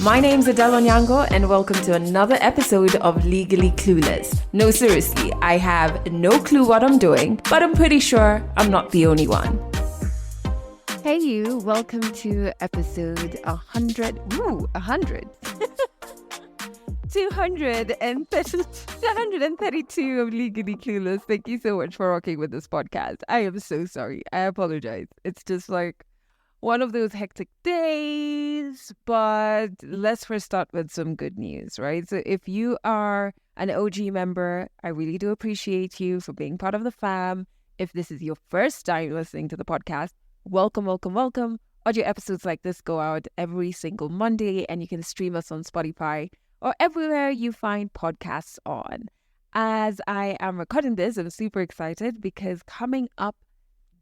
My name's Adele Onyango, and welcome to another episode of Legally Clueless. No, seriously, I have no clue what I'm doing, but I'm pretty sure I'm not the only one. Hey you, welcome to episode 100. 232 of Legally Clueless. Thank you so much for rocking with this podcast. I am so sorry. I apologize. It's just like one of those hectic days, but let's first start with some good news, right? So if you are an OG member, I really do appreciate you for being part of the fam. If this is your first time listening to the podcast, welcome, welcome, welcome. Audio episodes like this go out every single Monday, and you can stream us on Spotify or everywhere you find podcasts on. As I am recording this, I'm super excited because coming up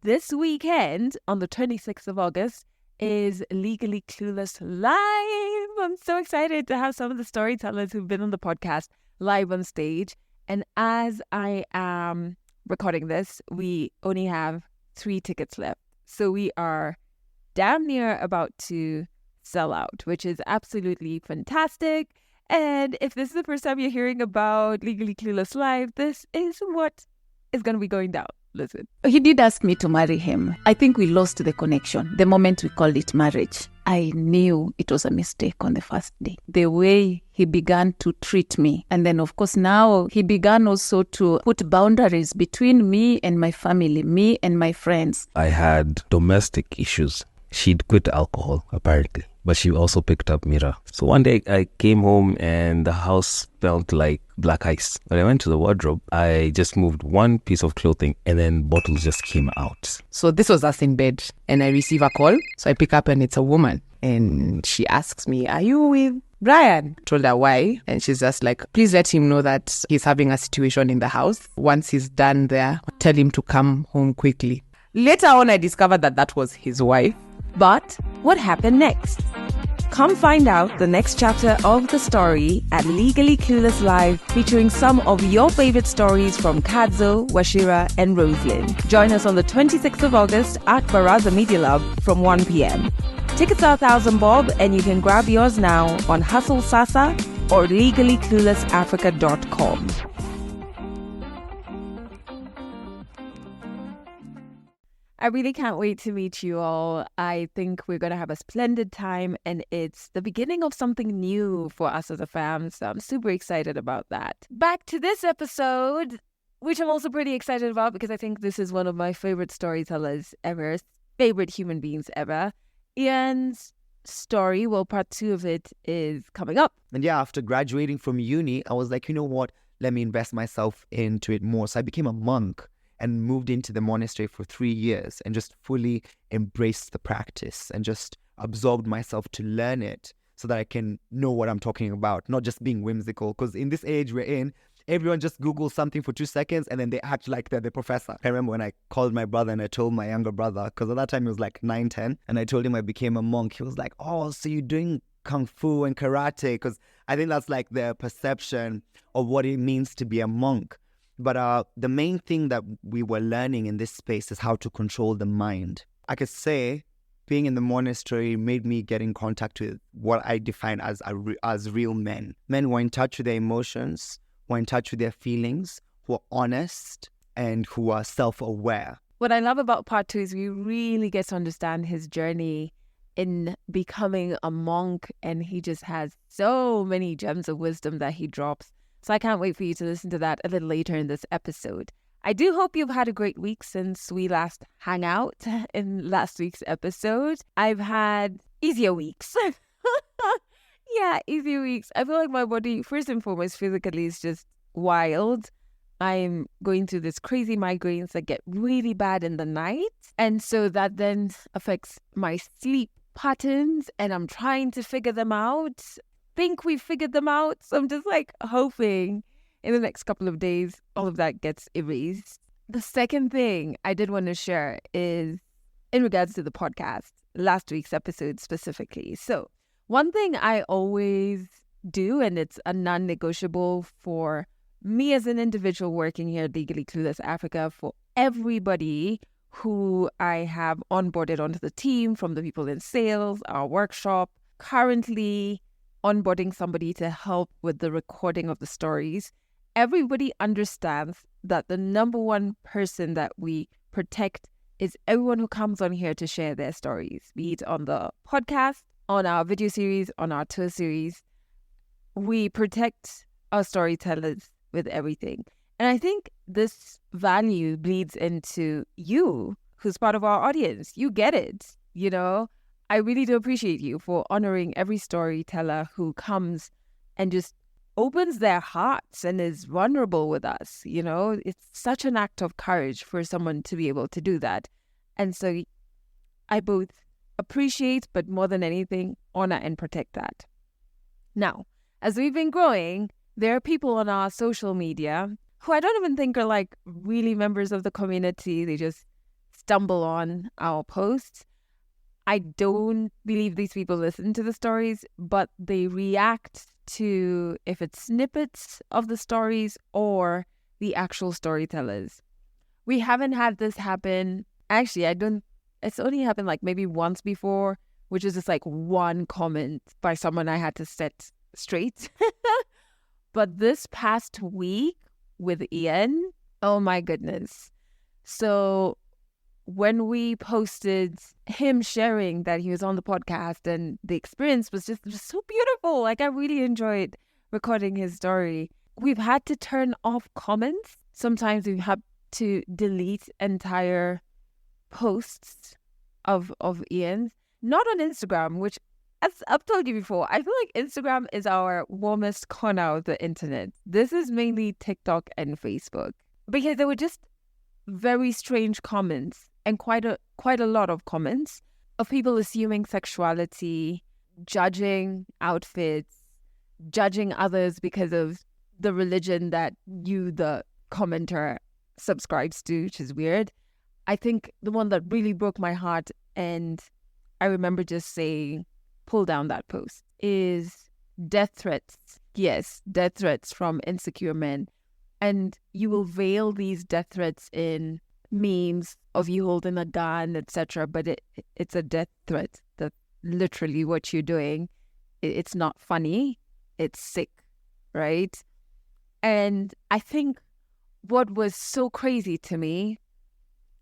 this weekend on the 26th of August is Legally Clueless Live. I'm so excited to have some of the storytellers who've been on the podcast live on stage. And as I am recording this, we only have 3 tickets left. So we are damn near about to sell out, which is absolutely fantastic. And if this is the first time you're hearing about Legally Clueless Live, this is what is going to be going down. Listen. He did ask me to marry him. I think we lost the connection the moment we called it marriage. I knew it was a mistake on the first day. The way he began to treat me. And then, of course, now he began also to put boundaries between me and my family, me and my friends. I had domestic issues. She'd quit alcohol, apparently, but she also picked up Mira. So one day I came home and the house felt like black ice. When I went to the wardrobe, I just moved one piece of clothing and then bottles just came out. So this was us in bed and I receive a call. So I pick up and it's a woman. And she asks me, "Are you with Brian?" Told her why. And she's just like, "Please let him know that he's having a situation in the house. Once he's done there, tell him to come home quickly." Later on, I discovered that that was his wife. But what happened next? Come find out the next chapter of the story at Legally Clueless Live, featuring some of your favorite stories from Kadzo, Washira, and Roslyn. Join us on the 26th of August at Baraza Media Lab from 1 p.m. Tickets are 1,000 bob, and you can grab yours now on Hustle Sasa or legallycluelessafrica.com. I really can't wait to meet you all. I think we're going to have a splendid time, and it's the beginning of something new for us as a fam, so I'm super excited about that. Back to this episode, which I'm also pretty excited about because I think this is one of my favorite storytellers ever, favorite human beings ever. Ian's story, well, part 2 of it is coming up. And yeah, after graduating from uni, I was like, you know what? Let me invest myself into it more. So I became a monk and moved into the monastery for 3 years and just fully embraced the practice and just absorbed myself to learn it so that I can know what I'm talking about, not just being whimsical. Because in this age we're in, everyone just Googles something for 2 seconds and then they act like they're the professor. I remember when I called my brother and I told my younger brother, because at that time he was like 9, 10, and I told him I became a monk. He was like, "Oh, so you're doing kung fu and karate?" Because I think that's like the perception of what it means to be a monk. But the main thing that we were learning in this space is how to control the mind. I could say being in the monastery made me get in contact with what I define as real men. Men who are in touch with their emotions, who are in touch with their feelings, who are honest, and who are self-aware. What I love about part 2 is we really get to understand his journey in becoming a monk, and he just has so many gems of wisdom that he drops. So I can't wait for you to listen to that a little later in this episode. I do hope you've had a great week since we last hung out in last week's episode. I've had easier weeks. Yeah, easier weeks. I feel like my body, first and foremost, physically is just wild. I'm going through this crazy migraines that get really bad in the night. And so that then affects my sleep patterns, and I'm trying to figure them out. Think we've figured them out. So I'm just like hoping in the next couple of days, all of that gets erased. The second thing I did want to share is in regards to the podcast, last week's episode specifically. So one thing I always do, and it's a non-negotiable for me as an individual working here at Legally Clueless Africa, for everybody who I have onboarded onto the team, from the people in sales, our workshop, currently onboarding somebody to help with the recording of the stories, everybody understands that the number one person that we protect is everyone who comes on here to share their stories, be it on the podcast, on our video series, on our tour series. We protect our storytellers with everything. And I think this value bleeds into you, who's part of our audience. You get it, you know? I really do appreciate you for honoring every storyteller who comes and just opens their hearts and is vulnerable with us, you know? It's such an act of courage for someone to be able to do that. And so I both appreciate, but more than anything, honor and protect that. Now, as we've been growing, there are people on our social media who I don't even think are like really members of the community. They just stumble on our posts. I don't believe these people listen to the stories, but they react to if it's snippets of the stories or the actual storytellers. We haven't had this happen. Actually, it's only happened like maybe once before, which is just like one comment by someone I had to set straight. But this past week with Ian, oh my goodness. So when we posted him sharing that he was on the podcast, and the experience was just so beautiful. Like, I really enjoyed recording his story. We've had to turn off comments. Sometimes we've had to delete entire posts of Ian's. Not on Instagram, which, as I've told you before, I feel like Instagram is our warmest corner of the internet. This is mainly TikTok and Facebook, because there were just very strange comments, and quite a lot of comments of people assuming sexuality, judging outfits, judging others because of the religion that you, the commenter, subscribes to, which is weird. I think the one that really broke my heart, and I remember just saying, pull down that post, is death threats. Yes, death threats from insecure men. And you will veil these death threats in memes of you holding a gun, etc. But it's a death threat. That's literally what you're doing. It's not funny. It's sick, right? And I think what was so crazy to me,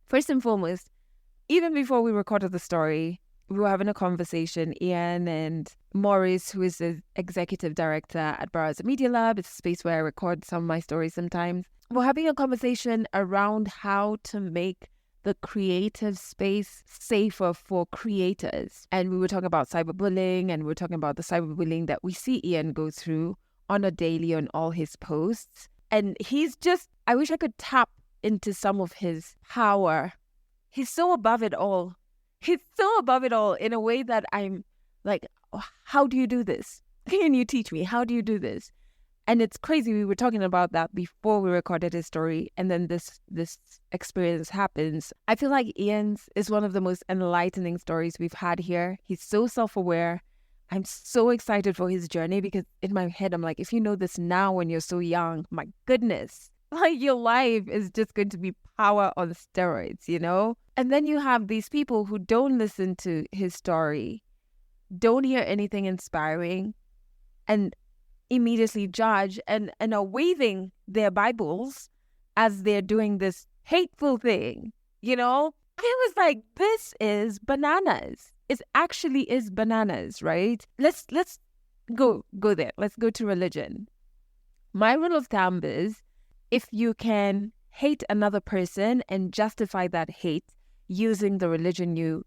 first and foremost, even before we recorded the story, we were having a conversation, Ian and Maurice, who is the executive director at Baraza Media Lab. It's a space where I record some of my stories sometimes. We're having a conversation around how to make the creative space safer for creators. And we were talking about cyberbullying, and we were talking about the cyberbullying that we see Ian go through on a daily on all his posts. And he's just, I wish I could tap into some of his power. He's so above it all. He's so above it all in a way that I'm like, how do you do this? Can you teach me? How do you do this? And it's crazy. We were talking about that before we recorded his story. And then this experience happens. I feel like Ian's is one of the most enlightening stories we've had here. He's so self-aware. I'm so excited for his journey, because in my head, I'm like, if you know this now when you're so young, my goodness, like your life is just going to be power on steroids, you know? And then you have these people who don't listen to his story, don't hear anything inspiring, and immediately judge and are waving their Bibles as they're doing this hateful thing, you know? I was like, this is bananas. It actually is bananas, right? Let's go there. Let's go to religion. My rule of thumb is, if you can hate another person and justify that hate using the religion you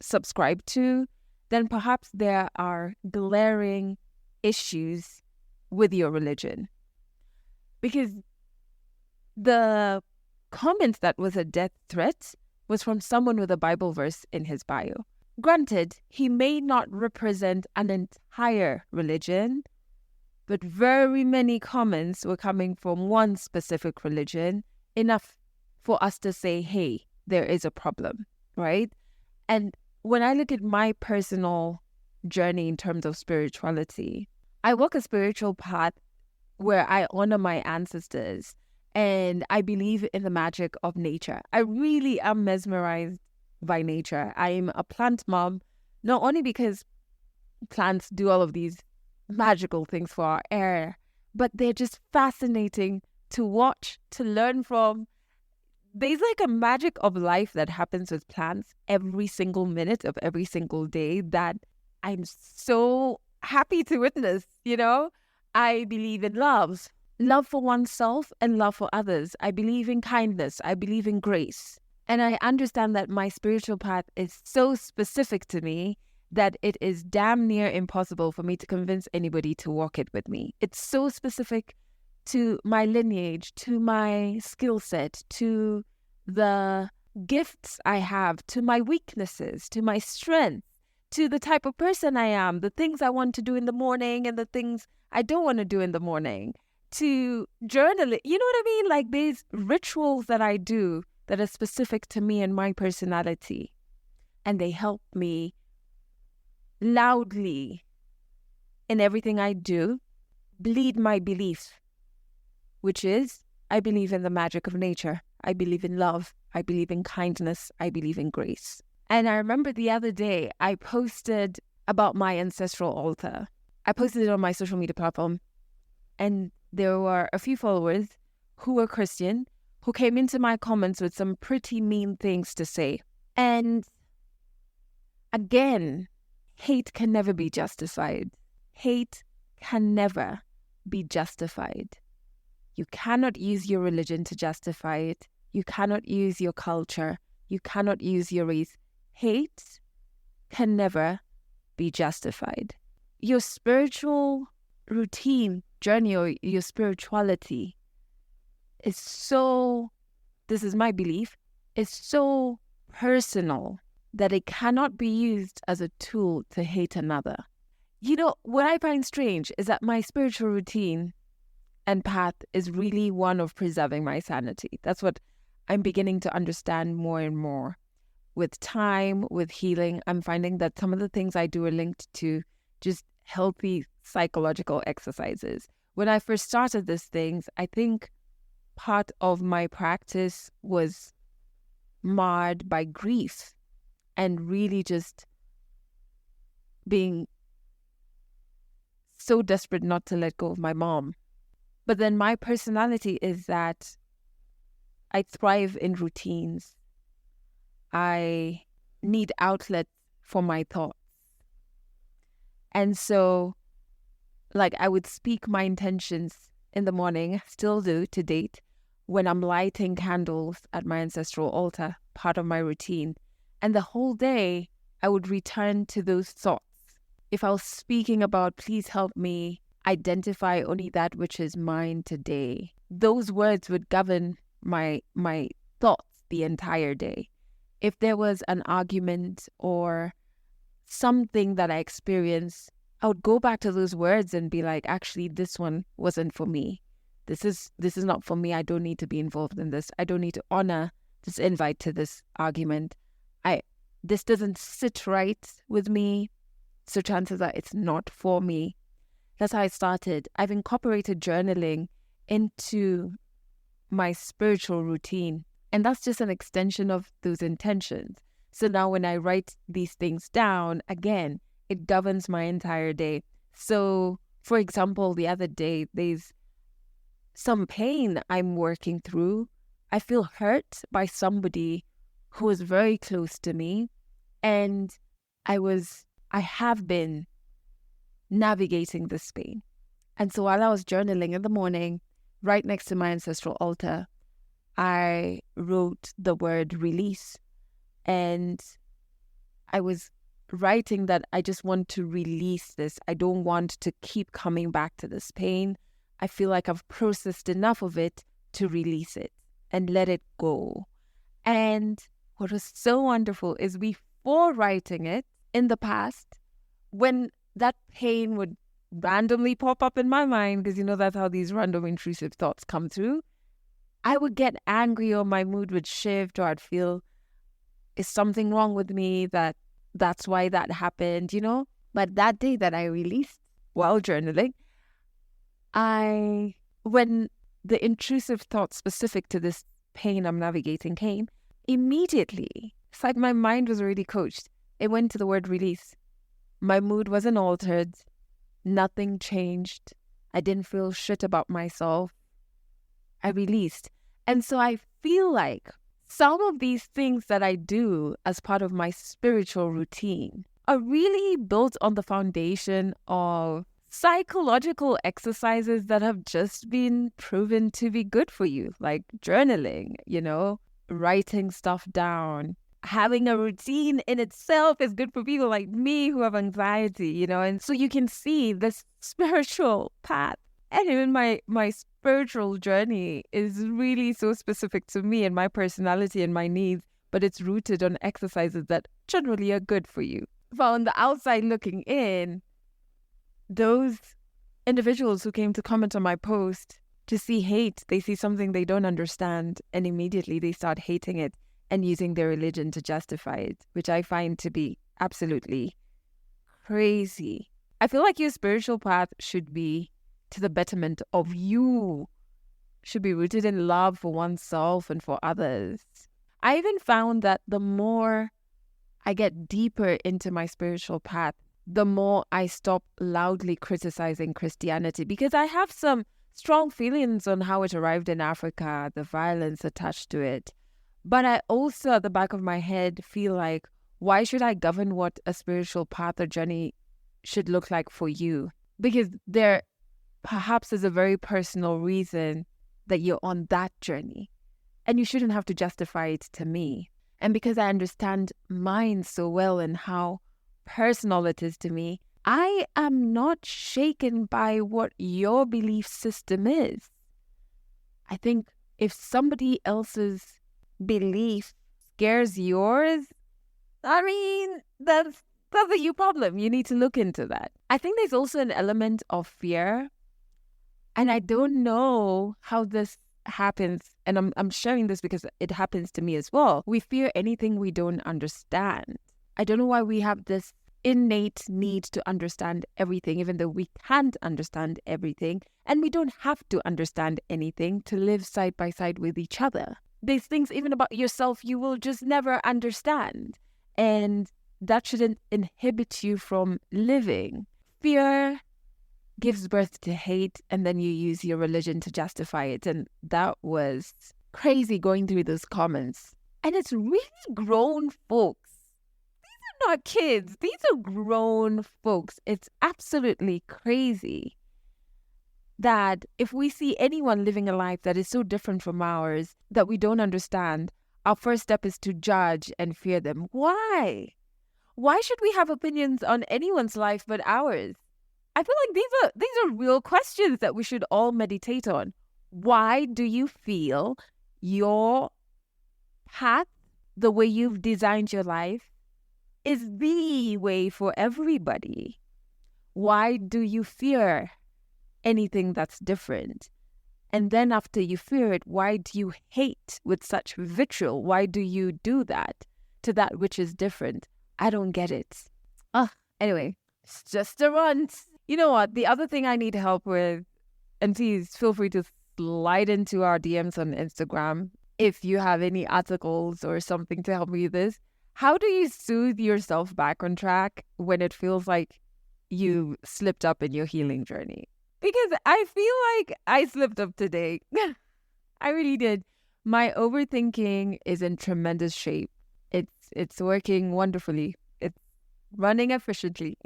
subscribe to, then perhaps there are glaring issues with your religion. Because the comment that was a death threat was from someone with a Bible verse in his bio. Granted, he may not represent an entire religion, but very many comments were coming from one specific religion, enough for us to say, hey, there is a problem, right? And when I look at my personal journey in terms of spirituality, I walk a spiritual path where I honor my ancestors, and I believe in the magic of nature. I really am mesmerized by nature. I'm a plant mom, not only because plants do all of these magical things for our air, but they're just fascinating to watch, to learn from. There's like a magic of life that happens with plants every single minute of every single day that I'm so happy to witness, you know? I believe in love for oneself and love for others. I believe in kindness. I believe in grace. And I understand that my spiritual path is so specific to me that it is damn near impossible for me to convince anybody to walk it with me. It's so specific to my lineage, to my skill set, to the gifts I have, to my weaknesses, to my strengths, to the type of person I am, the things I want to do in the morning and the things I don't want to do in the morning, to journaling. You know what I mean? Like these rituals that I do that are specific to me and my personality. And they help me loudly in everything I do bleed my belief, which is I believe in the magic of nature. I believe in love. I believe in kindness. I believe in grace. And I remember the other day I posted about my ancestral altar. I posted it on my social media platform, and there were a few followers who were Christian who came into my comments with some pretty mean things to say. And again, hate can never be justified. Hate can never be justified. You cannot use your religion to justify it. You cannot use your culture. You cannot use your race. Hate can never be justified. Your spiritual routine, journey, or your spirituality is so, this is my belief, is so personal that it cannot be used as a tool to hate another. You know, what I find strange is that my spiritual routine and path is really one of preserving my sanity. That's what I'm beginning to understand more and more. With time, with healing, I'm finding that some of the things I do are linked to just healthy psychological exercises. When I first started these things, I think part of my practice was marred by grief and really just being so desperate not to let go of my mom. But then my personality is that I thrive in routines. I need outlets for my thoughts. And so, like, I would speak my intentions in the morning, still do to date, when I'm lighting candles at my ancestral altar, part of my routine. And the whole day, I would return to those thoughts. If I was speaking about, please help me identify only that which is mine today, those words would govern my thoughts the entire day. If there was an argument or something that I experienced, I would go back to those words and be like, actually, this one wasn't for me. This is not for me. I don't need to be involved in this. I don't need to honor this invite to this argument. This doesn't sit right with me. So chances are it's not for me. That's how I started. I've incorporated journaling into my spiritual routine. And that's just an extension of those intentions. So now when I write these things down, again, it governs my entire day. So, for example, the other day, there's some pain I'm working through. I feel hurt by somebody who was very close to me. And I have been navigating this pain. And so while I was journaling in the morning, right next to my ancestral altar, I wrote the word release. And I was writing that I just want to release this. I don't want to keep coming back to this pain. I feel like I've processed enough of it to release it and let it go. And what was so wonderful is before writing it in the past, when that pain would randomly pop up in my mind, because that's how these random intrusive thoughts come through, I would get angry or my mood would shift, or I'd feel, is something wrong with me that's why that happened, But that day that I released while journaling, when the intrusive thoughts specific to this pain I'm navigating came, immediately, it's like my mind was already coached. It went to the word release. My mood wasn't altered. Nothing changed. I didn't feel shit about myself. I released. And so I feel like some of these things that I do as part of my spiritual routine are really built on the foundation of psychological exercises that have just been proven to be good for you, like journaling, writing stuff down. Having a routine in itself is good for people like me who have anxiety, and so you can see this spiritual path. And even my spiritual journey is really so specific to me and my personality and my needs, but it's rooted on exercises that generally are good for you. But on the outside looking in, those individuals who came to comment on my post to see hate, they see something they don't understand, and immediately they start hating it and using their religion to justify it, which I find to be absolutely crazy. I feel like your spiritual path should be to the betterment of you, should be rooted in love for oneself and for others. I even found that the more I get deeper into my spiritual path, the more I stop loudly criticizing Christianity, because I have some strong feelings on how it arrived in Africa, the violence attached to it. But I also, at the back of my head, feel like, why should I govern what a spiritual path or journey should look like for you? Because there perhaps is a very personal reason that you're on that journey, and you shouldn't have to justify it to me. And because I understand mine so well and how personal it is to me, I am not shaken by what your belief system is. I think if somebody else's belief scares yours, that's a you problem. You need to look into that. I think there's also an element of fear, and I don't know how this happens, and I'm sharing this because it happens to me as well. We fear anything we don't understand. I don't know why we have this innate need to understand everything, even though we can't understand everything, and we don't have to understand anything to live side by side with each other. There's things even about yourself you will just never understand, and that shouldn't inhibit you from living. Fear gives birth to hate, and then you use your religion to justify it. And that was crazy going through those comments. And it's really grown folks. These are not kids. These are grown folks. It's absolutely crazy that if we see anyone living a life that is so different from ours, that we don't understand, our first step is to judge and fear them. Why? Why should we have opinions on anyone's life but ours? I feel like these are real questions that we should all meditate on. Why do you feel your path, the way you've designed your life, is the way for everybody? Why do you fear anything that's different? And then after you fear it, why do you hate with such vitriol? Why do you do that to that which is different? I don't get it. Anyway, it's just a rant. You know what? The other thing I need help with, and please feel free to slide into our DMs on Instagram if you have any articles or something to help me with this. How do you soothe yourself back on track when it feels like you slipped up in your healing journey? Because I feel like I slipped up today. I really did. My overthinking is in tremendous shape. It's working wonderfully. It's running efficiently.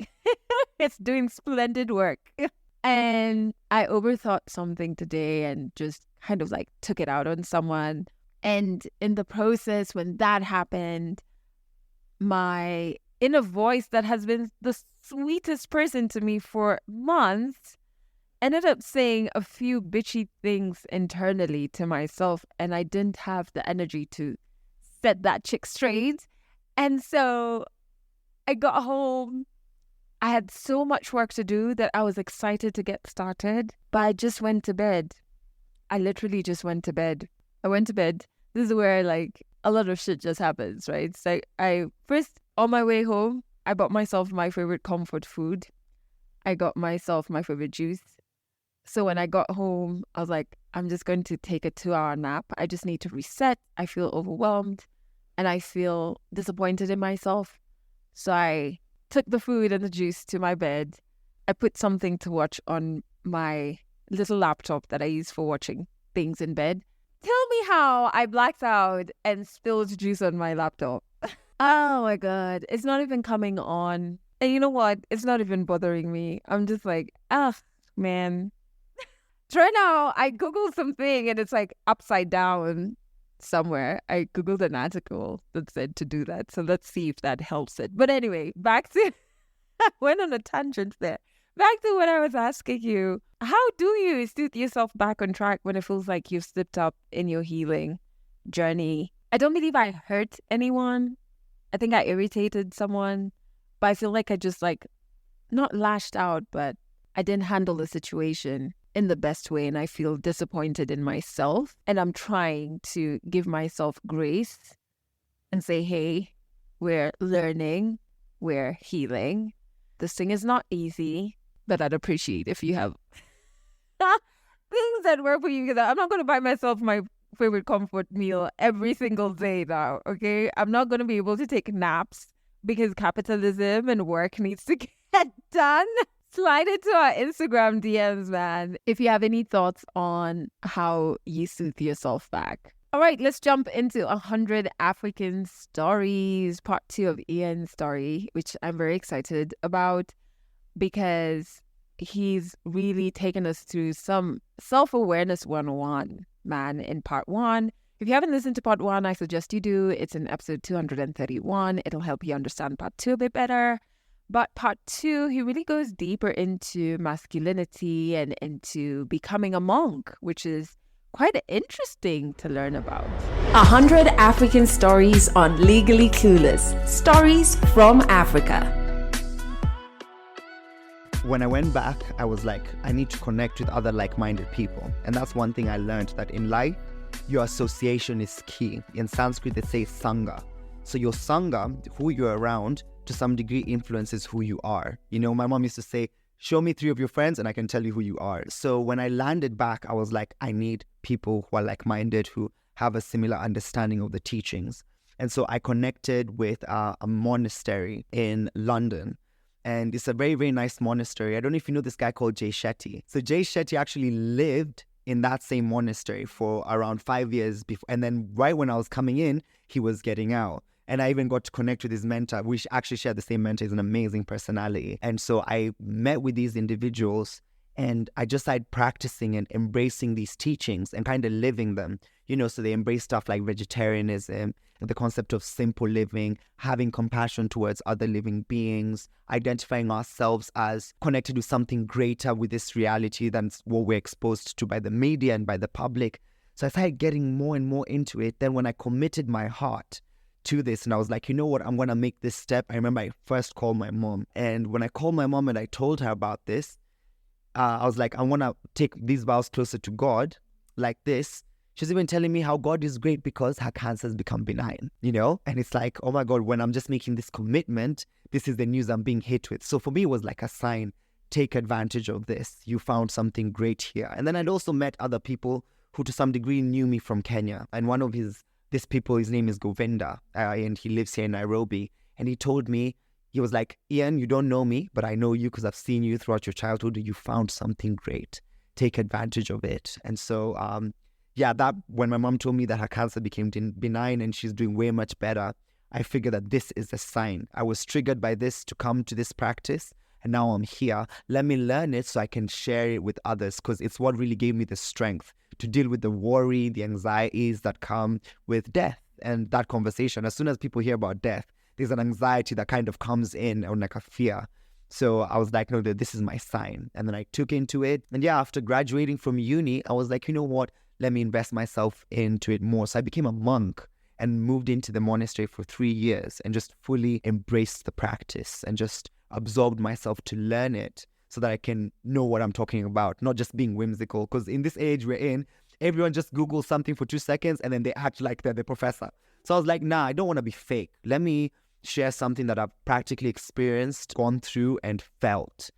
It's doing splendid work. And I overthought something today and just kind of like took it out on someone. And in the process, when that happened, my inner voice that has been the sweetest person to me for months ended up saying a few bitchy things internally to myself, and I didn't have the energy to set that chick straight. And so I got home. I had so much work to do that I was excited to get started, but I just went to bed. I literally just went to bed. I went to bed. This is where like a lot of shit just happens, right? So I first, on my way home, I bought myself my favorite comfort food. I got myself my favorite juice. So when I got home, I was like, I'm just going to take a 2-hour nap. I just need to reset. I feel overwhelmed and I feel disappointed in myself. So I took the food and the juice to my bed. I put something to watch on my little laptop that I use for watching things in bed. Tell me how I blacked out and spilled juice on my laptop. Oh my God. It's not even coming on. And you know what? It's not even bothering me. I'm just like, man. Right now, I Googled something and it's like upside down somewhere. I Googled an article that said to do that. So let's see if that helps it. But anyway, back to, I went on a tangent there. Back to what I was asking you. How do you soothe yourself back on track when it feels like you've slipped up in your healing journey? I don't believe I hurt anyone. I think I irritated someone. But I feel like I just not lashed out, but I didn't handle the situation in the best way. And I feel disappointed in myself. And I'm trying to give myself grace and say, hey, we're learning, we're healing. This thing is not easy, but I'd appreciate if you have things that work for you. Because I'm not going to buy myself my favorite comfort meal every single day now, okay? I'm not going to be able to take naps because capitalism and work needs to get done. Slide into our Instagram DMs, man, if you have any thoughts on how you soothe yourself back. All right, let's jump into 100 African stories, part 2 of Ian's story, which I'm very excited about because he's really taken us through some self-awareness 101, man, in part 1. If you haven't listened to part 1, I suggest you do. It's in episode 231. It'll help you understand part 2 a bit better. But part 2, he really goes deeper into masculinity and into becoming a monk, which is quite interesting to learn about. 100 African stories on Legally Clueless. Stories from Africa. When I went back, I was like, I need to connect with other like-minded people. And that's one thing I learned, that in life, your association is key. In Sanskrit, they say Sangha. So your Sangha, who you're around, to some degree influences who you are. You know, my mom used to say, show me 3 of your friends and I can tell you who you are. So when I landed back, I was like, I need people who are like-minded, who have a similar understanding of the teachings. And so I connected with a monastery in London. And it's a very, very nice monastery. I don't know if you know this guy called Jay Shetty. So Jay Shetty actually lived in that same monastery for around 5 years before. And then right when I was coming in, he was getting out. And I even got to connect with his mentor. We actually shared the same mentor. He's an amazing personality. And so I met with these individuals and I just started practicing and embracing these teachings and kind of living them. You know, so they embrace stuff like vegetarianism, the concept of simple living, having compassion towards other living beings, identifying ourselves as connected to something greater with this reality than what we're exposed to by the media and by the public. So I started getting more and more into it. Then when I committed my heart to this and I was like, you know what, I'm going to make this step. I remember I first called my mom. And when I called my mom and I told her about this, I was like, I want to take these vows closer to God like this. She's even telling me how God is great because her cancer has become benign, you know? And it's like, oh my God, when I'm just making this commitment, this is the news I'm being hit with. So for me, it was like a sign, take advantage of this. You found something great here. And then I'd also met other people who to some degree knew me from Kenya. And one of these people, his name is Govinda, and he lives here in Nairobi. And he told me, he was like, Ian, you don't know me, but I know you because I've seen you throughout your childhood. You found something great. Take advantage of it. And so, that when my mom told me that her cancer became benign and she's doing way much better, I figured that this is a sign. I was triggered by this to come to this practice. And now I'm here. Let me learn it so I can share it with others because it's what really gave me the strength to deal with the worry, the anxieties that come with death and that conversation. As soon as people hear about death, there's an anxiety that kind of comes in or like a fear. So I was like, no, this is my sign. And then I took into it. And after graduating from uni, I was like, you know what? Let me invest myself into it more. So I became a monk and moved into the monastery for 3 years and just fully embraced the practice and just absorbed myself to learn it so that I can know what I'm talking about, not just being whimsical. Because in this age we're in, everyone just Googles something for 2 seconds and then they act like they're the professor. So I was like, nah, I don't want to be fake. Let me share something that I've practically experienced, gone through and felt.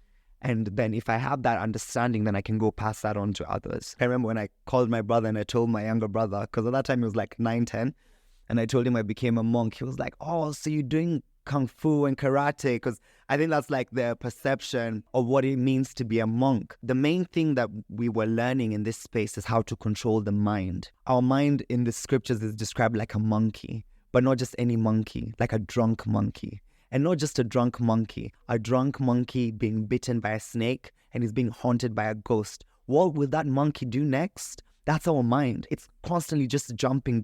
And then if I have that understanding, then I can go pass that on to others. I remember when I called my brother and I told my younger brother, because at that time he was like 9, 10, and I told him I became a monk. He was like, oh, so you're doing kung fu and karate, because I think that's like the perception of what it means to be a monk. The main thing that we were learning in this space is how to control the mind. Our mind in the scriptures is described like a monkey, but not just any monkey, like a drunk monkey. And not just a drunk monkey being bitten by a snake and is being haunted by a ghost. What will that monkey do next? That's our mind. It's constantly just jumping,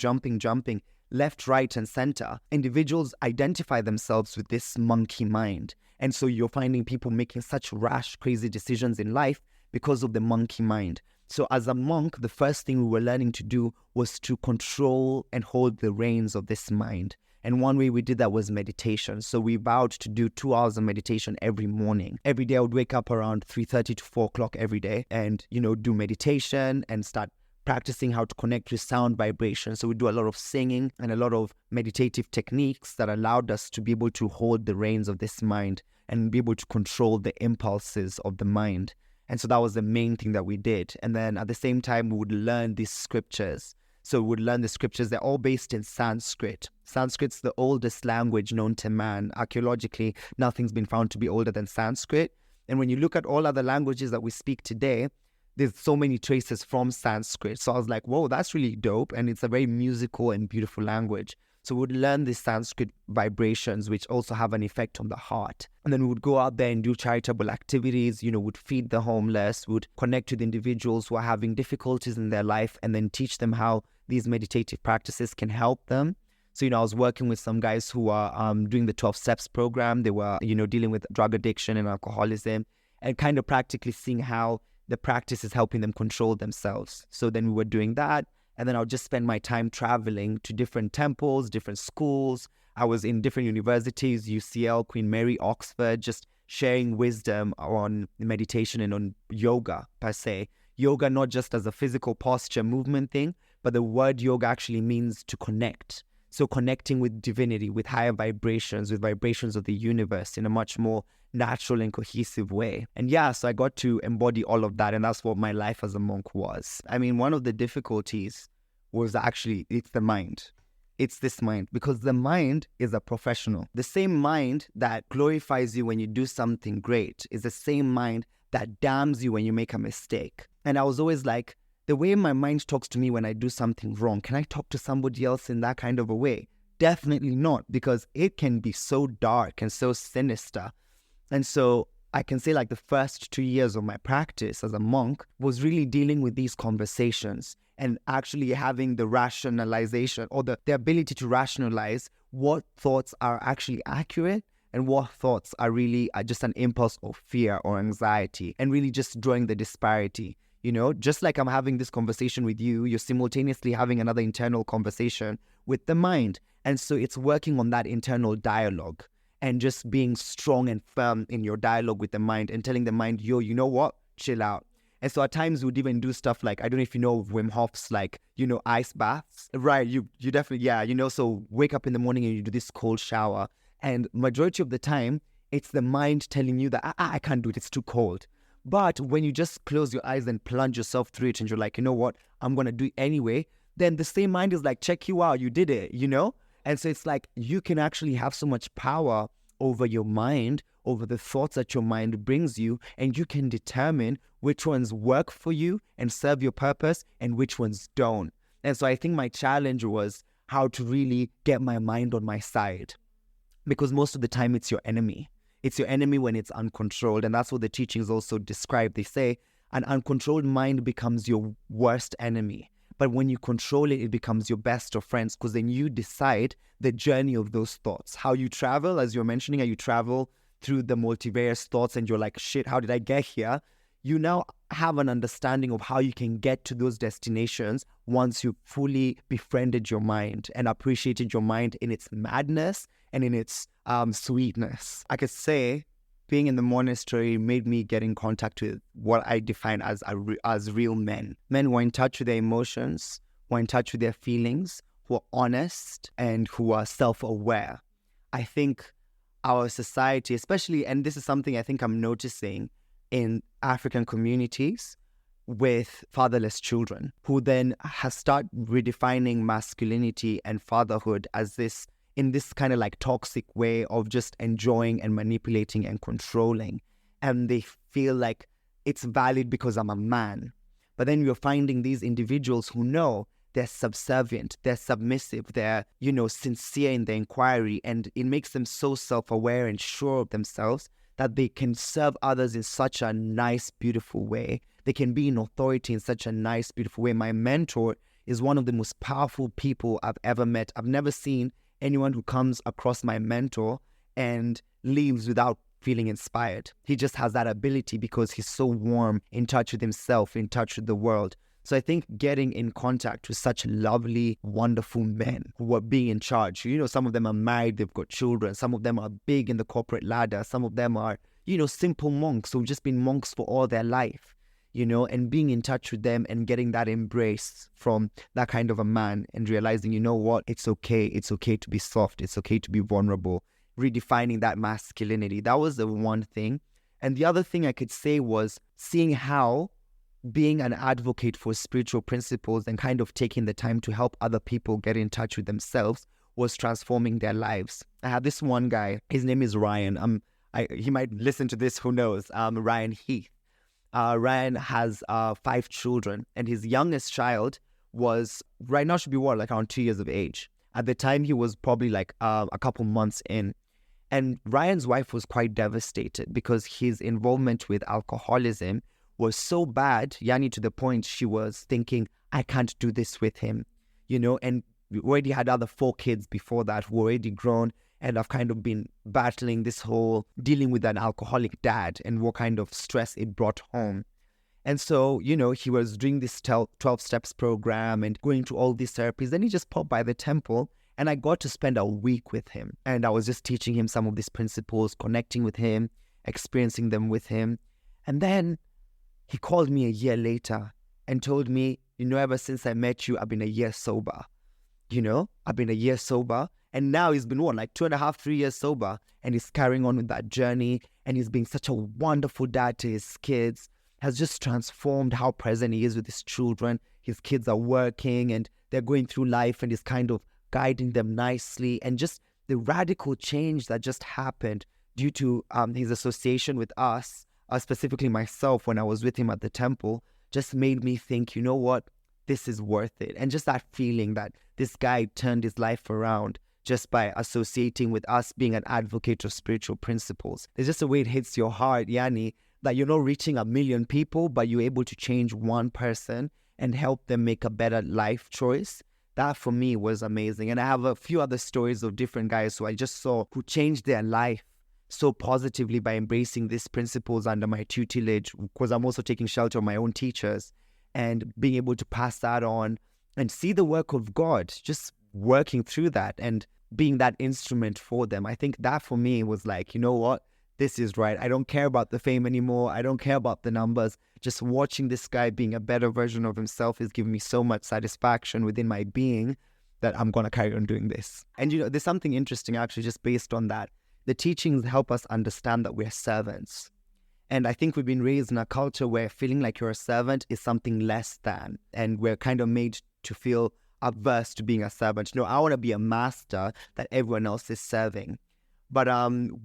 left, right, and center. Individuals identify themselves with this monkey mind. And so you're finding people making such rash, crazy decisions in life because of the monkey mind. So as a monk, the first thing we were learning to do was to control and hold the reins of this mind. And one way we did that was meditation. So we vowed to do 2 hours of meditation every morning. Every day I would wake up around 3:30 to 4 o'clock every day and, do meditation and start practicing how to connect with sound vibrations. So we do a lot of singing and a lot of meditative techniques that allowed us to be able to hold the reins of this mind and be able to control the impulses of the mind. And so that was the main thing that we did. And then at the same time, we would learn these scriptures. So we would learn the scriptures. They're all based in Sanskrit. Sanskrit's the oldest language known to man. Archaeologically, nothing's been found to be older than Sanskrit. And when you look at all other languages that we speak today, there's so many traces from Sanskrit. So I was like, whoa, that's really dope. And it's a very musical and beautiful language. So we would learn these Sanskrit vibrations, which also have an effect on the heart. And then we would go out there and do charitable activities, would feed the homeless, would connect with individuals who are having difficulties in their life, and then teach them how these meditative practices can help them. So, I was working with some guys who are doing the 12 Steps program. They were, dealing with drug addiction and alcoholism, and kind of practically seeing how the practice is helping them control themselves. So then we were doing that. And then I would just spend my time traveling to different temples, different schools. I was in different universities, UCL, Queen Mary, Oxford, just sharing wisdom on meditation and on yoga per se. Yoga not just as a physical posture movement thing, but the word yoga actually means to connect. So connecting with divinity, with higher vibrations, with vibrations of the universe in a much more natural and cohesive way. And so I got to embody all of that, and that's what my life as a monk was. I mean, one of the difficulties was actually, it's the mind. It's this mind, because the mind is a professional. The same mind that glorifies you when you do something great is the same mind that damns you when you make a mistake. And I was always like, the way my mind talks to me when I do something wrong, can I talk to somebody else in that kind of a way? Definitely not, because it can be so dark and so sinister. And so I can say like the first 2 years of my practice as a monk was really dealing with these conversations and actually having the rationalization or the ability to rationalize what thoughts are actually accurate and what thoughts are really just an impulse of fear or anxiety, and really just drawing the disparity. Just like I'm having this conversation with you, you're simultaneously having another internal conversation with the mind. And so it's working on that internal dialogue and just being strong and firm in your dialogue with the mind and telling the mind, yo, you know what? Chill out. And so at times we would even do stuff like, I don't know if you know Wim Hof's ice baths. Right, you definitely, so wake up in the morning and you do this cold shower. And majority of the time, it's the mind telling you that, I can't do it, it's too cold. But when you just close your eyes and plunge yourself through it and you're like, you know what, I'm going to do it anyway, then the same mind is like, check you out, you did it, And so it's like you can actually have so much power over your mind, over the thoughts that your mind brings you, and you can determine which ones work for you and serve your purpose and which ones don't. And so I think my challenge was how to really get my mind on my side, because most of the time it's your enemy. It's your enemy when it's uncontrolled, and that's what the teachings also describe. They say an uncontrolled mind becomes your worst enemy. But when you control it, it becomes your best of friends, because then you decide the journey of those thoughts. How you travel, as you're mentioning, how you travel through the multivarious thoughts and you're like, shit, how did I get here? You now have an understanding of how you can get to those destinations once you've fully befriended your mind and appreciated your mind in its madness and in its sweetness. I could say being in the monastery made me get in contact with what I define as real men. Men who are in touch with their emotions, who are in touch with their feelings, who are honest, and who are self-aware. I think our society, especially, and this is something I think I'm noticing in African communities with fatherless children, who then have started redefining masculinity and fatherhood as this in this kind of like toxic way of just enjoying and manipulating and controlling. And they feel like it's valid because I'm a man. But then you're finding these individuals who know they're subservient, they're submissive, they're, sincere in their inquiry. And it makes them so self-aware and sure of themselves that they can serve others in such a nice, beautiful way. They can be in authority in such a nice, beautiful way. My mentor is one of the most powerful people I've ever met. I've never seen anyone who comes across my mentor and leaves without feeling inspired. He just has that ability because he's so warm, in touch with himself, in touch with the world. So I think getting in contact with such lovely, wonderful men who are being in charge, some of them are married, they've got children, some of them are big in the corporate ladder, some of them are, simple monks who've just been monks for all their life, and being in touch with them and getting that embrace from that kind of a man and realizing, it's okay to be soft, it's okay to be vulnerable, redefining that masculinity. That was the one thing. And the other thing I could say was seeing how being an advocate for spiritual principles and kind of taking the time to help other people get in touch with themselves was transforming their lives. I had this one guy, his name is Ryan. He might listen to this, who knows, Ryan Heath. Ryan has 5 children, and his youngest child was, right now should be like around 2 years of age. At the time, he was probably like a couple months in. And Ryan's wife was quite devastated because his involvement with alcoholism was so bad, Yani, to the point she was thinking, I can't do this with him, and we already had other 4 kids before that who were already grown, and I've kind of been battling this whole dealing with an alcoholic dad and what kind of stress it brought home. And so, he was doing this 12 steps program and going to all these therapies. Then he just popped by the temple, and I got to spend a week with him. And I was just teaching him some of these principles, connecting with him, experiencing them with him. And then he called me a year later and told me, ever since I met you, I've been a year sober. I've been a year sober. And now he's been, like 2.5, 3 years sober. And he's carrying on with that journey. And he's being such a wonderful dad to his kids. Has just transformed how present he is with his children. His kids are working and they're going through life, and he's kind of guiding them nicely. And just the radical change that just happened due to his association with us, specifically myself, when I was with him at the temple, just made me think, this is worth it. And just that feeling that this guy turned his life around just by associating with us, being an advocate of spiritual principles. It's just a way it hits your heart, Yani, that you're not reaching 1 million people, but you're able to change one person and help them make a better life choice. That for me was amazing. And I have a few other stories of different guys who I just saw who changed their life so positively by embracing these principles under my tutelage, because I'm also taking shelter of my own teachers and being able to pass that on and see the work of God, just working through that and being that instrument for them. I think that for me was like, this is right. I don't care about the fame anymore. I don't care about the numbers. Just watching this guy being a better version of himself is giving me so much satisfaction within my being that I'm going to carry on doing this. And, there's something interesting actually just based on that. The teachings help us understand that we're servants. And I think we've been raised in a culture where feeling like you're a servant is something less than. And we're kind of made to feel averse to being a servant. I want to be a master that everyone else is serving. But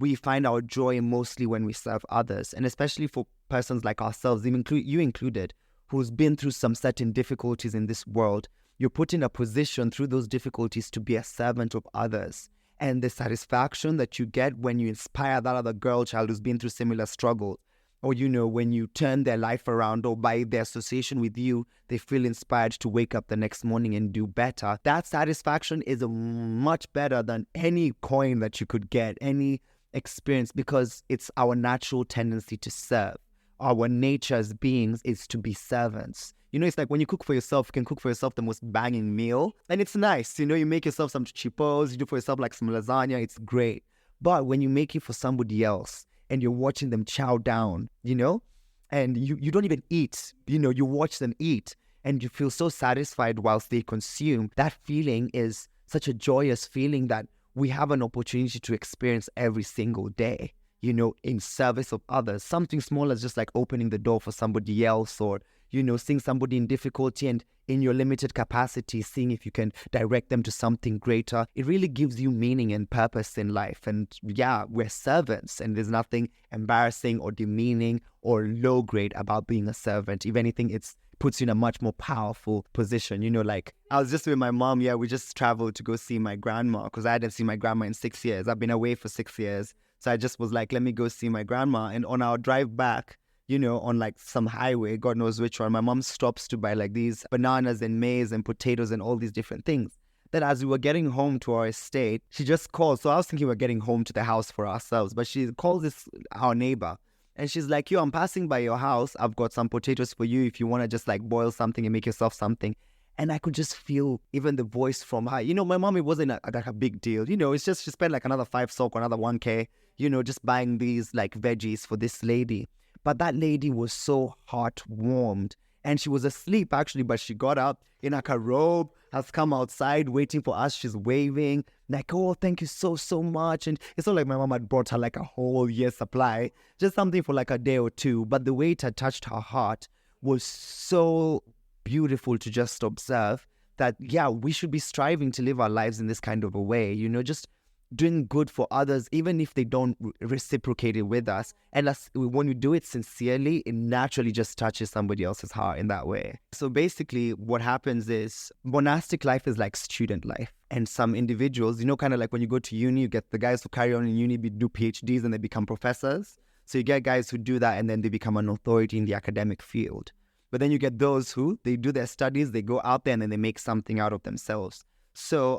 we find our joy mostly when we serve others. And especially for persons like ourselves, you included, who's been through some certain difficulties in this world, you're put in a position through those difficulties to be a servant of others. And the satisfaction that you get when you inspire that other girl child who's been through similar struggles, or, when you turn their life around, or by their association with you, they feel inspired to wake up the next morning and do better. That satisfaction is much better than any coin that you could get, any experience, because it's our natural tendency to serve. Our nature as beings is to be servants. It's like when you cook for yourself, you can cook for yourself the most banging meal. And it's nice, you make yourself some chipos, you do for yourself like some lasagna, it's great. But when you make it for somebody else and you're watching them chow down, and you don't even eat, you watch them eat and you feel so satisfied whilst they consume, that feeling is such a joyous feeling that we have an opportunity to experience every single day, in service of others. Something small as just like opening the door for somebody else, or, seeing somebody in difficulty and in your limited capacity, seeing if you can direct them to something greater. It really gives you meaning and purpose in life. And yeah, we're servants, and there's nothing embarrassing or demeaning or low grade about being a servant. If anything, it puts you in a much more powerful position. Like I was just with my mom. Yeah, we just traveled to go see my grandma because I hadn't seen my grandma in 6 years. I've been away for 6 years. So I just was like, let me go see my grandma. And on our drive back, on like some highway, God knows which one, my mom stops to buy like these bananas and maize and potatoes and all these different things. Then as we were getting home to our estate, she just called. So I was thinking we're getting home to the house for ourselves, but she calls our neighbor. And she's like, yo, I'm passing by your house. I've got some potatoes for you if you want to just like boil something and make yourself something. And I could just feel even the voice from her. My mom, it wasn't like a big deal. It's just she spent like another 5 SOK or another 1K, just buying these like veggies for this lady. But that lady was so heart-warmed. And she was asleep, actually, but she got up in like a robe, has come outside waiting for us. She's waving, like, oh, thank you so, so much. And it's not like my mom had brought her like a whole year's supply, just something for like a day or two. But the way it had touched her heart was so beautiful to just observe that, yeah, we should be striving to live our lives in this kind of a way, just doing good for others, even if they don't reciprocate it with us. And when you do it sincerely, it naturally just touches somebody else's heart in that way. So basically what happens is monastic life is like student life. And some individuals, kind of like when you go to uni, you get the guys who carry on in uni, do PhDs and they become professors. So you get guys who do that and then they become an authority in the academic field. But then you get those who, they do their studies, they go out there and then they make something out of themselves. So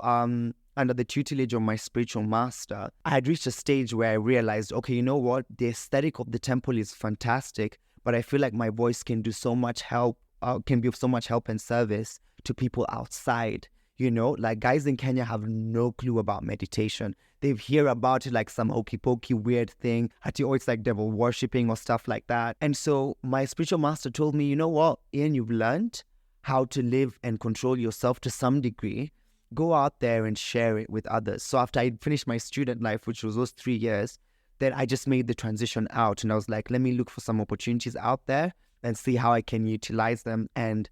under the tutelage of my spiritual master, I had reached a stage where I realized, okay, you know what? The aesthetic of the temple is fantastic, but I feel like my voice can do so much help, can be of so much help and service to people outside. Like guys in Kenya have no clue about meditation. They hear about it like some hokey pokey weird thing. It's like devil worshipping or stuff like that. And so my spiritual master told me, you know what, Ian, you've learned how to live and control yourself to some degree. Go out there and share it with others. So after I finished my student life, which was those 3 years, then I just made the transition out. And I was like, let me look for some opportunities out there and see how I can utilize them. And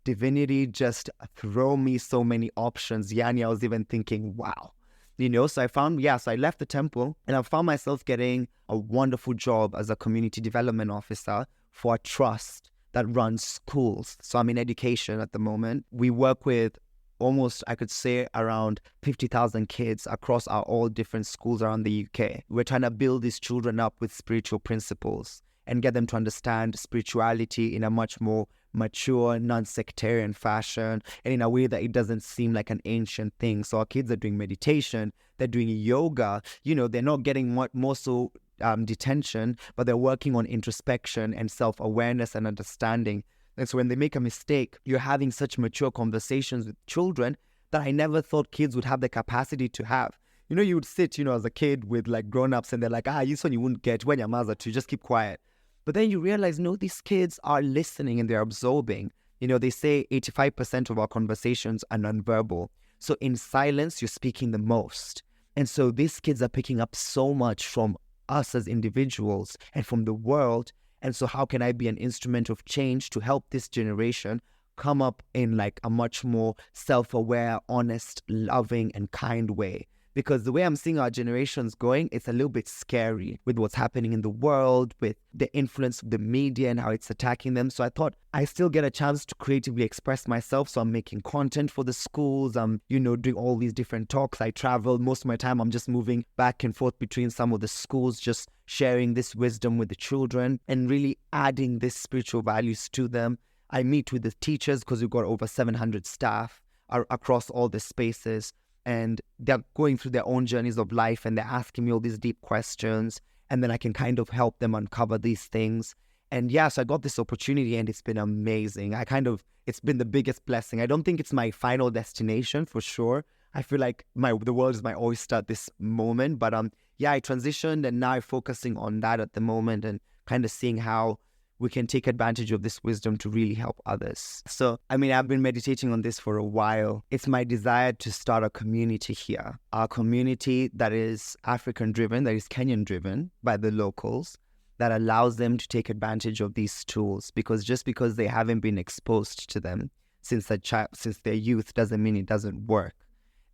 divinity just throw me so many options. Yani, I was even thinking, wow. So I left the temple and I found myself getting a wonderful job as a community development officer for a trust that runs schools. So I'm in education at the moment. We work with almost, I could say, around 50,000 kids across our all different schools around the UK. We're trying to build these children up with spiritual principles and get them to understand spirituality in a much more mature, non-sectarian fashion, and in a way that it doesn't seem like an ancient thing. So our kids are doing meditation, they're doing yoga, they're not getting more so detention, but they're working on introspection and self-awareness and understanding. And so when they make a mistake, you're having such mature conversations with children that I never thought kids would have the capacity to have. You would sit, as a kid with like grown-ups and they're like, this one you wouldn't get when your mother to just keep quiet. But then you realize, no, these kids are listening and they're absorbing. They say 85% of our conversations are nonverbal. So in silence, you're speaking the most. And so these kids are picking up so much from us as individuals and from the world. And so how can I be an instrument of change to help this generation come up in like a much more self-aware, honest, loving, and kind way? Because the way I'm seeing our generations going, it's a little bit scary with what's happening in the world, with the influence of the media and how it's attacking them. So I thought I still get a chance to creatively express myself. So I'm making content for the schools. I'm, doing all these different talks. I travel. Most of my time, I'm just moving back and forth between some of the schools, just sharing this wisdom with the children and really adding this spiritual values to them. I meet with the teachers because we've got over 700 staff across all the spaces. And they're going through their own journeys of life and they're asking me all these deep questions. And then I can kind of help them uncover these things. And yeah, so I got this opportunity and it's been amazing. It's been the biggest blessing. I don't think it's my final destination for sure. I feel like the world is my oyster at this moment. But I transitioned and now I'm focusing on that at the moment and kind of seeing how we can take advantage of this wisdom to really help others. So, I've been meditating on this for a while. It's my desire to start a community here, a community that is African driven, that is Kenyan driven by the locals, that allows them to take advantage of these tools, because just because they haven't been exposed to them since their youth doesn't mean it doesn't work.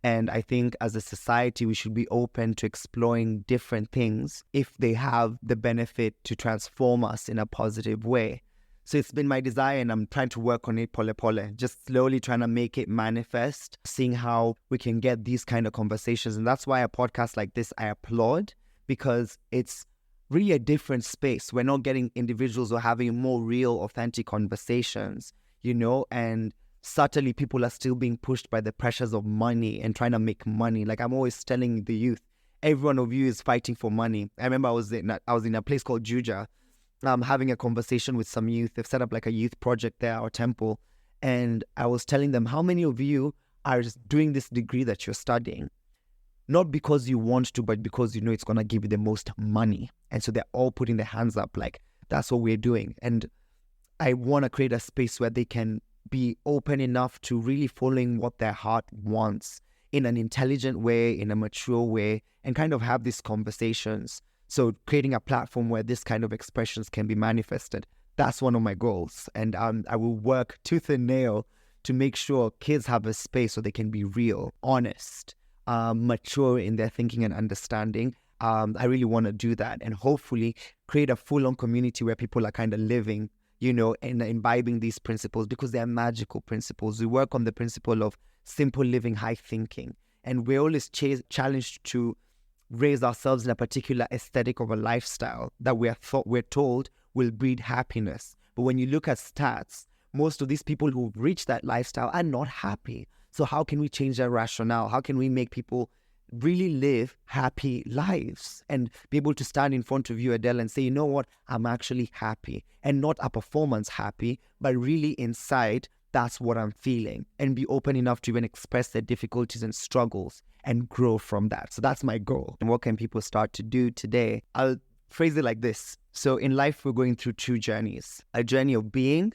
And I think as a society, we should be open to exploring different things if they have the benefit to transform us in a positive way. So it's been my desire, and I'm trying to work on it pole pole, just slowly trying to make it manifest, seeing how we can get these kind of conversations. And that's why a podcast like this, I applaud, because it's really a different space. We're not getting individuals who are having more real, authentic conversations, and subtly people are still being pushed by the pressures of money and trying to make money. Like I'm always telling the youth, every one of you is fighting for money. I remember I was in a place called Juja, having a conversation with some youth. They've set up like a youth project there, or temple. And I was telling them, how many of you are just doing this degree that you're studying? Not because you want to, but because you know it's going to give you the most money. And so they're all putting their hands up like, that's what we're doing. And I want to create a space where they can be open enough to really following what their heart wants in an intelligent way, in a mature way, and kind of have these conversations. So creating a platform where this kind of expressions can be manifested, that's one of my goals. And I will work tooth and nail to make sure kids have a space so they can be real, honest, mature in their thinking and understanding. I really want to do that, and hopefully create a full-on community where people are kind of living, and imbibing these principles, because they're magical principles. We work on the principle of simple living, high thinking, and we're always challenged to raise ourselves in a particular aesthetic of a lifestyle that we're told will breed happiness. But when you look at stats, most of these people who reach that lifestyle are not happy. So how can we change that rationale? How can we make people really live happy lives and be able to stand in front of you, Adele, and say, you know what, I'm actually happy, and not a performance happy, but really inside, that's what I'm feeling, and be open enough to even express their difficulties and struggles and grow from that. So that's my goal. And what can people start to do today? I'll phrase it like this. So in life, we're going through two journeys, a journey of being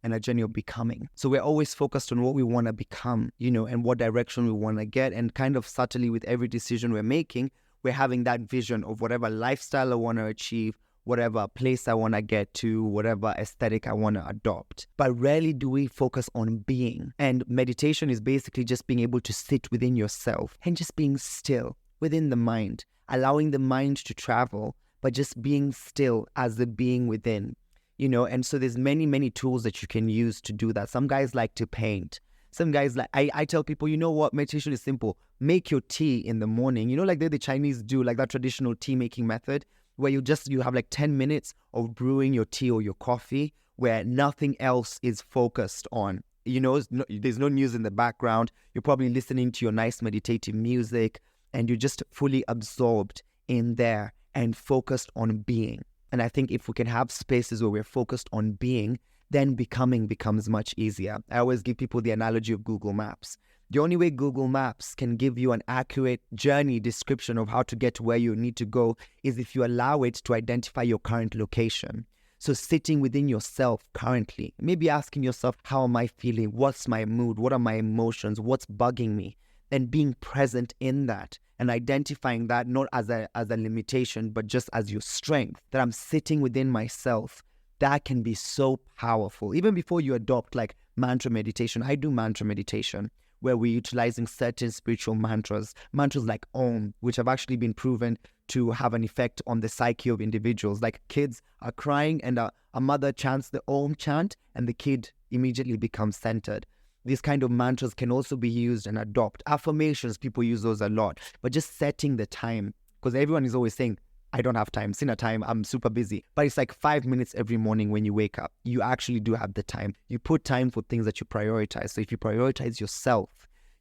and a journey of becoming. So we're always focused on what we want to become, and what direction we want to get. And kind of subtly with every decision we're making, we're having that vision of whatever lifestyle I want to achieve, whatever place I want to get to, whatever aesthetic I want to adopt. But rarely do we focus on being. And meditation is basically just being able to sit within yourself and just being still within the mind, allowing the mind to travel, but just being still as the being within. And so there's many, many tools that you can use to do that. Some guys like to paint. Some guys like, I tell people, you know what, meditation is simple. Make your tea in the morning. Like the Chinese do, like that traditional tea making method, where you have like 10 minutes of brewing your tea or your coffee, where nothing else is focused on. There's no news in the background. You're probably listening to your nice meditative music, and you're just fully absorbed in there and focused on being. And I think if we can have spaces where we're focused on being, then becoming becomes much easier. I always give people the analogy of Google Maps. The only way Google Maps can give you an accurate journey description of how to get to where you need to go is if you allow it to identify your current location. So sitting within yourself currently, maybe asking yourself, how am I feeling? What's my mood? What are my emotions? What's bugging me? And being present in that and identifying that not as a limitation, but just as your strength, that I'm sitting within myself. That can be so powerful. Even before you adopt like mantra meditation, I do mantra meditation, where we're utilizing certain spiritual mantras like Om, which have actually been proven to have an effect on the psyche of individuals. Like kids are crying and a mother chants the Om chant and the kid immediately becomes centered. These kind of mantras can also be used and adopt. Affirmations, people use those a lot, but just setting the time, because everyone is always saying, I don't have time, Sina time, I'm super busy. But it's like 5 minutes every morning when you wake up. You actually do have the time. You put time for things that you prioritize. So if you prioritize yourself,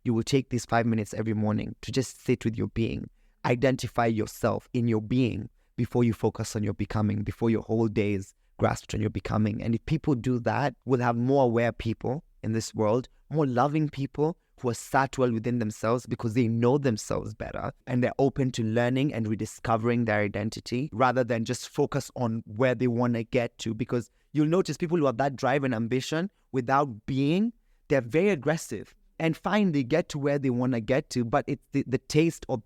you will take these 5 minutes every morning to just sit with your being, identify yourself in your being before you focus on your becoming, before your whole day is grasped on your becoming. And if people do that, we'll have more aware people in this world, more loving people who are sat well within themselves because they know themselves better and they're open to learning and rediscovering their identity rather than just focus on where they want to get to. Because you'll notice people who have that drive and ambition without being, they're very aggressive and fine, they get to where they want to get to, but it's the taste of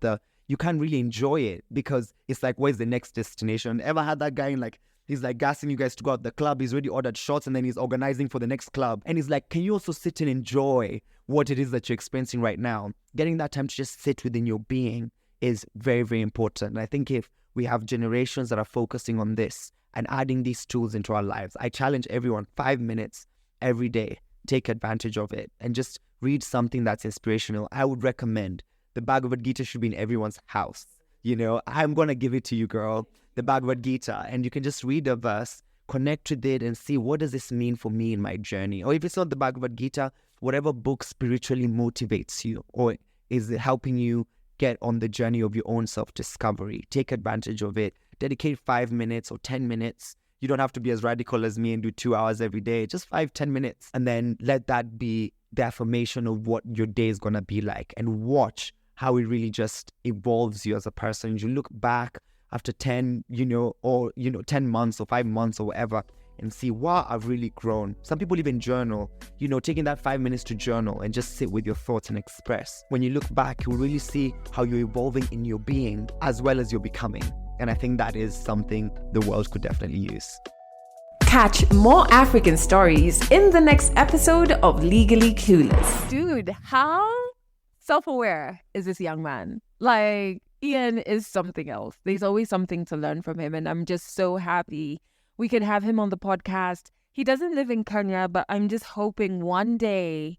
you can't really enjoy it because it's like, where's the next destination? Ever had that guy in like He's like gassing you guys to go out the club. He's already ordered shots and then he's organizing for the next club. And he's like, can you also sit and enjoy what it is that you're experiencing right now? Getting that time to just sit within your being is very, very important. And I think if we have generations that are focusing on this and adding these tools into our lives, I challenge everyone, 5 minutes every day, take advantage of it and just read something that's inspirational. I would recommend the Bhagavad Gita should be in everyone's house. You know, I'm going to give it to you, girl, the Bhagavad Gita. And you can just read a verse, connect with it and see, what does this mean for me in my journey? Or if it's not the Bhagavad Gita, whatever book spiritually motivates you or is helping you get on the journey of your own self-discovery. Take advantage of it. Dedicate 5 minutes or 10 minutes. You don't have to be as radical as me and do 2 hours every day. Just 5-10 minutes. And then let that be the affirmation of what your day is going to be like. And watch how it really just evolves you as a person. You look back after 10, 10 months or 5 months or whatever and see, wow, I've really grown. Some people even journal, taking that 5 minutes to journal and just sit with your thoughts and express. When you look back, you'll really see how you're evolving in your being as well as your becoming. And I think that is something the world could definitely use. Catch more African stories in the next episode of Legally Clueless. Dude, how self-aware is this young man? Like, Ian is something else. There's always something to learn from him. And I'm just so happy we can have him on the podcast. He doesn't live in Kenya, but I'm just hoping one day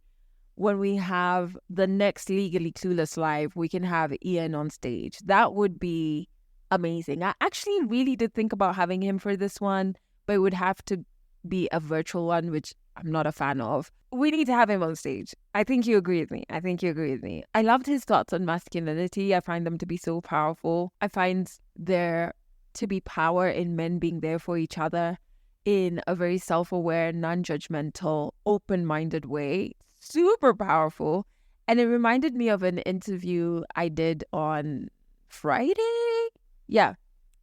when we have the next Legally Clueless Live, we can have Ian on stage. That would be amazing. I actually really did think about having him for this one, but it would have to be a virtual one, which I'm not a fan of. We need to have him on stage. I think you agree with me. I loved his thoughts on masculinity. I find them to be so powerful. I find there to be power in men being there for each other in a very self-aware, non-judgmental, open-minded way. Super powerful. And it reminded me of an interview I did on Friday. Yeah,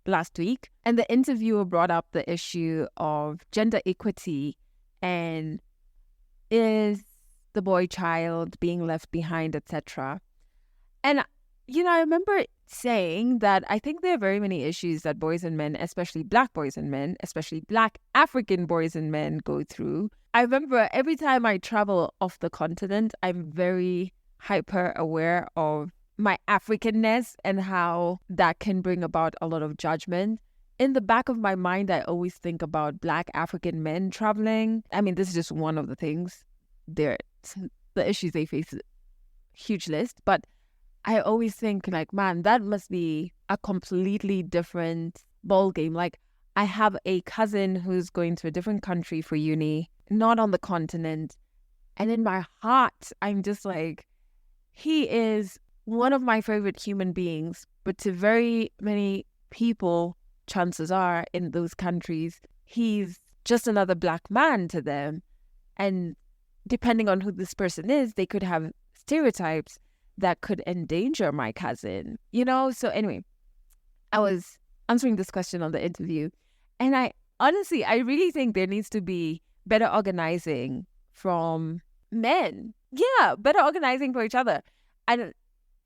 last week. And the interviewer brought up the issue of gender equity and is the boy child being left behind, etc. And, I remember saying that I think there are very many issues that boys and men, especially Black boys and men, especially Black African boys and men go through. I remember every time I travel off the continent, I'm very hyper aware of my Africanness and how that can bring about a lot of judgment. In the back of my mind, I always think about Black African men traveling. I mean, this is just one of the things. The issues they face is a huge list, but I always think like, man, that must be a completely different ball game. Like, I have a cousin who's going to a different country for uni, not on the continent. And in my heart, I'm just like, he is one of my favorite human beings. But to very many people, chances are in those countries, he's just another Black man to them. And depending on who this person is, they could have stereotypes that could endanger my cousin, So anyway, I was answering this question on the interview. And I really think there needs to be better organizing from men. Yeah, better organizing for each other. And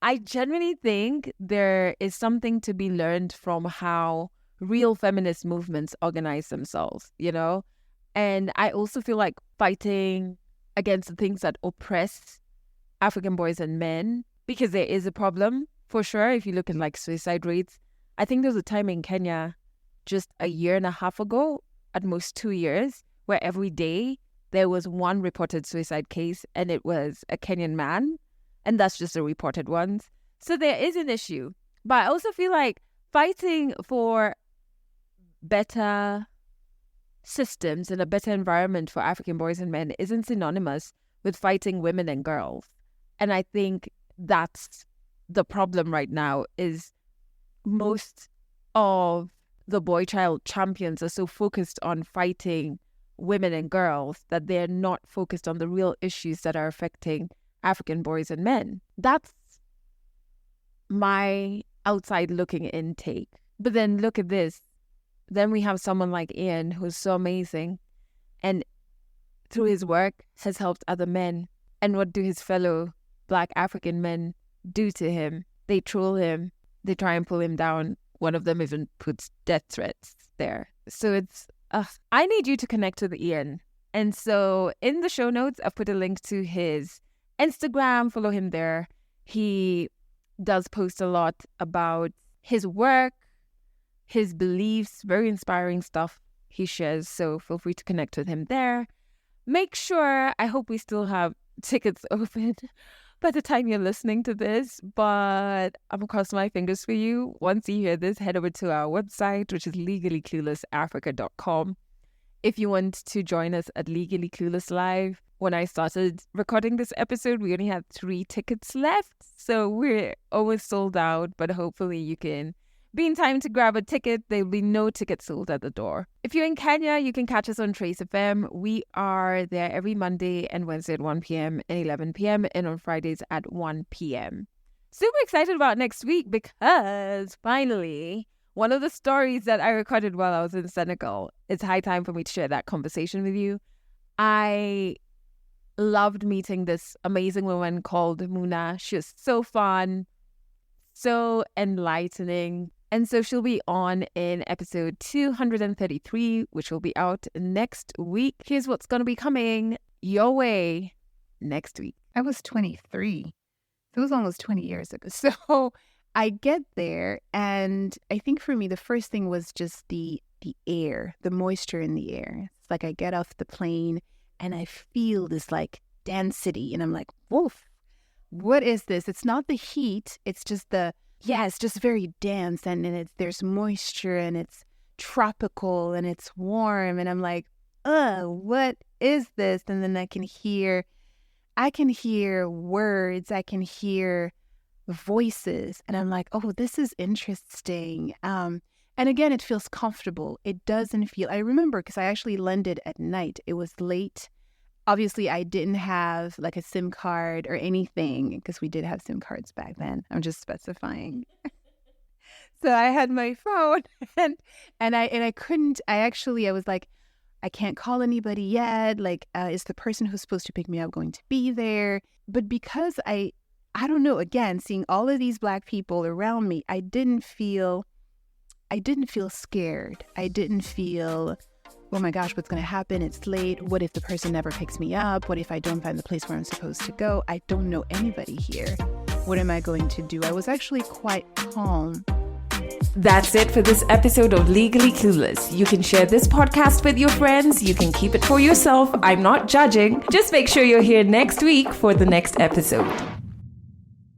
I genuinely think there is something to be learned from how real feminist movements organize themselves, And I also feel like fighting against the things that oppress African boys and men, because there is a problem for sure. If you look at like suicide rates, I think there was a time in Kenya just a year and a half ago, at most 2 years, where every day there was one reported suicide case and it was a Kenyan man. And that's just the reported ones. So there is an issue. But I also feel like fighting for better systems and a better environment for African boys and men isn't synonymous with fighting women and girls. And I think that's the problem right now, is most of the boy child champions are so focused on fighting women and girls that they're not focused on the real issues that are affecting African boys and men. That's my outside looking in take. But then look at this. Then we have someone like Ian, who's so amazing, and through his work has helped other men. And what do his fellow Black African men do to him? They troll him. They try and pull him down. One of them even puts death threats there. So it's, I need you to connect with Ian. And so in the show notes, I've put a link to his Instagram. Follow him there. He does post a lot about his work, his beliefs, very inspiring stuff he shares. So feel free to connect with him there. Make sure, I hope we still have tickets open by the time you're listening to this, but I'm gonna cross my fingers for you. Once you hear this, head over to our website, which is legallycluelessafrica.com. If you want to join us at Legally Clueless Live, when I started recording this episode, we only had 3 tickets left. So we're almost sold out, but hopefully you can be in time to grab a ticket. There will be no tickets sold at the door. If you're in Kenya, you can catch us on Trace FM. We are there every Monday and Wednesday at 1 p.m. and 11 p.m. and on Fridays at 1 p.m. Super excited about next week because finally, one of the stories that I recorded while I was in Senegal, it's high time for me to share that conversation with you. I loved meeting this amazing woman called Muna. She was so fun, so enlightening. And so she'll be on in episode 233, which will be out next week. Here's what's going to be coming your way next week. I was 23. It was almost 20 years ago. So I get there, and I think for me, the first thing was just the air, the moisture in the air. It's like I get off the plane, and I feel this like density, and I'm like, woof, what is this? It's not the heat. It's just it's just very dense, and there's moisture, and it's tropical, and it's warm, and I'm like, what is this? And then I can hear words, I can hear voices, and I'm like, oh, this is interesting. And again, it feels comfortable. It doesn't feel, I remember because I actually landed at night. It was late. Obviously, I didn't have like a SIM card or anything because we did have SIM cards back then. I'm just specifying. So I had my phone and I couldn't, I was like, I can't call anybody yet. Like, is the person who's supposed to pick me up going to be there? But because I don't know, again, seeing all of these Black people around me, I didn't feel scared. I didn't feel, oh my gosh, what's going to happen? It's late. What if the person never picks me up? What if I don't find the place where I'm supposed to go? I don't know anybody here. What am I going to do? I was actually quite calm. That's it for this episode of Legally Clueless. You can share this podcast with your friends. You can keep it for yourself. I'm not judging. Just make sure you're here next week for the next episode.